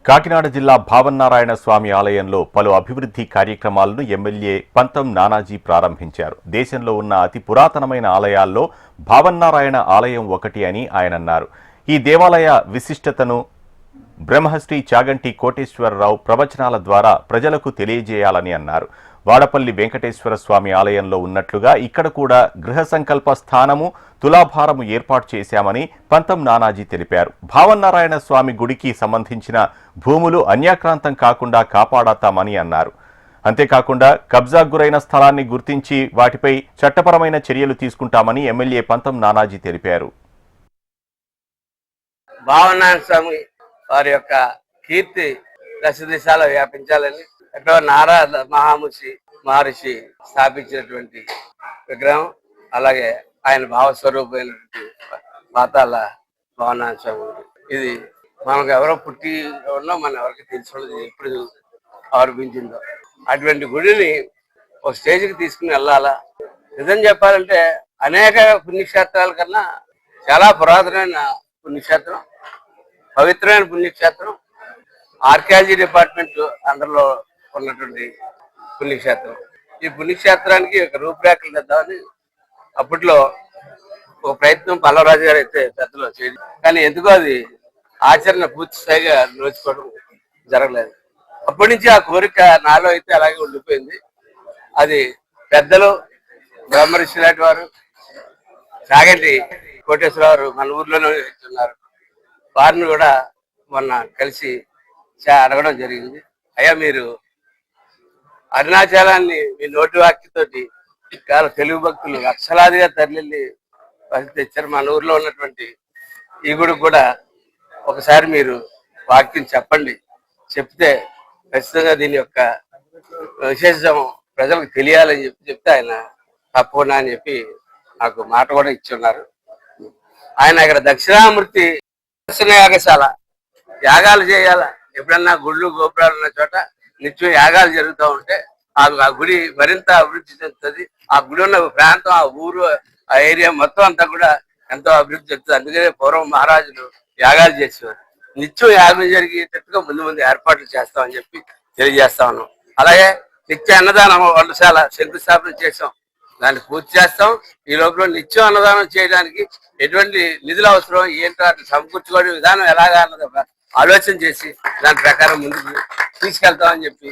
కాకినాడ జిల్లా భావన్నారాయణ స్వామి ఆలయంలో పలు అభివృద్ధి కార్యక్రమాలను ఎమ్మెల్యే పంతం నానాజీ ప్రారంభించారు. దేశంలో ఉన్న అతి పురాతనమైన ఆలయాల్లో భావన్నారాయణ ఆలయం ఒకటి అని ఆయన అన్నారు. ఈ దేవాలయ విశిష్టతను బ్రహ్మశ్రీ చాగంటి కోటేశ్వరరావు ప్రవచనాల ద్వారా ప్రజలకు తెలియజేయాలని అన్నారు. వాడపల్లి వెంకటేశ్వర స్వామి ఆలయంలో ఉన్నట్లుగా ఇక్కడ కూడా గృహ సంకల్ప స్థానము, తులాభారము ఏర్పాటు చేశామని పంతం నానాజీ తెలిపారు. భావన్నారాయణ స్వామి గుడికి సంబంధించిన భూములు అన్యాక్రాంతం కాకుండా కాపాడతామని అన్నారు. అంతేకాకుండా కబ్జా గురైన స్థలాన్ని గుర్తించి వాటిపై చట్టపరమైన చర్యలు తీసుకుంటామని ఎమ్మెల్యే పంతం నానాజీ తెలిపారు. భావన్నారాయణ స్వామి వారి యొక్క కీర్తి దశ దిశాలో వ్యాపించాలని ఎక్కడో నారద మహర్షి స్థాపించినటువంటి విగ్రహం, అలాగే ఆయన భావస్వరూపమైనటువంటి పాతాల భావనారాయణ స్వామి. ఇది మనకు ఎవరో పుట్టి ఉన్నా మన ఎవరికి తెలుసుకోలేదు, ఎప్పుడు ఆరోపించిందో అటువంటి గుడిని ఒక స్టేజ్కి తీసుకుని వెళ్ళాలా. నిజం చెప్పాలంటే అనేక పుణ్యక్షేత్రాల కన్నా చాలా పురాతనమైన పుణ్యక్షేత్రం, పవిత్రమైన పుణ్యక్షేత్రం, ఆర్కియాలజీ డిపార్ట్మెంట్ అందరిలో ఉన్నటువంటి పుణ్యక్షేత్రం. ఈ పుణ్యక్షేత్రానికి ఒక రూపురేఖలు తెద్దామని అప్పట్లో ఒక ప్రయత్నం పల్లవరాజు గారు అయితే పెద్దలో చేయడం, కానీ ఎందుకో అది ఆచరణ పూర్తి స్థాయిగా నోచుకోవడం జరగలేదు. అప్పటి నుంచి ఆ కోరిక నాలో అయితే అలాగే ఉండిపోయింది. అది పెద్దలు బ్రహ్మర్షి లాంటి వారు, చాగంటి కోటేశ్వరరావు మన ఊర్లోనే ఉన్నారు, వారిని కూడా మొన్న కలిసి అడగడం జరిగింది. అయ్యా, మీరు అరుణాచలాన్ని మీ నోటి వాక్యతోటి తెలుగు భక్తులు లక్షలాదిగా తరలి తెచ్చారు. మన ఊర్లో ఉన్నటువంటి ఈ గుడికి కూడా ఒకసారి మీరు వాక్యం చెప్పండి, చెప్తే ఖచ్చితంగా దీని యొక్క విశేషం ప్రజలకు తెలియాలని చెప్తే ఆయన తప్పకుండా అని చెప్పి నాకు మాట కూడా ఇచ్చి ఉన్నారు. ఆయన ఇక్కడ దక్షిణామూర్తి యాగశాల యాగాలు చేయాల. ఎప్పుడన్నా గుళ్ళు గోపురాలు ఉన్న చోట నిత్యం యాగాలు జరుగుతూ ఉంటే ఆ గుడి మరింత అభివృద్ధి చెందుతుంది. ఆ గుడి ఉన్న ప్రాంతం, ఆ ఊరు, ఆ ఏరియా మొత్తం అంతా కూడా ఎంతో అభివృద్ధి చెందుతుంది. అందుకనే పూర్వం మహారాజులు యాగాలు చేసేవారు. నిత్యం యాగం జరిగేటట్టుగా ముందు ఏర్పాట్లు చేస్తామని చెప్పి తెలియజేస్తా ఉన్నాం. అలాగే నిత్య అన్నదానం వంటశాల శంకుస్థాపన చేసాం, దాన్ని పూర్తి చేస్తాం. ఈ లోపల నిత్యం అన్నదానం చేయడానికి ఎటువంటి నిధులు అవసరం ఏంటో అట్లా సమకూర్చుకోవడం విధానం ఎలాగా అన్నది ఆలోచన చేసి దాని ప్రకారం ముందుకు తీసుకెళ్తామని చెప్పి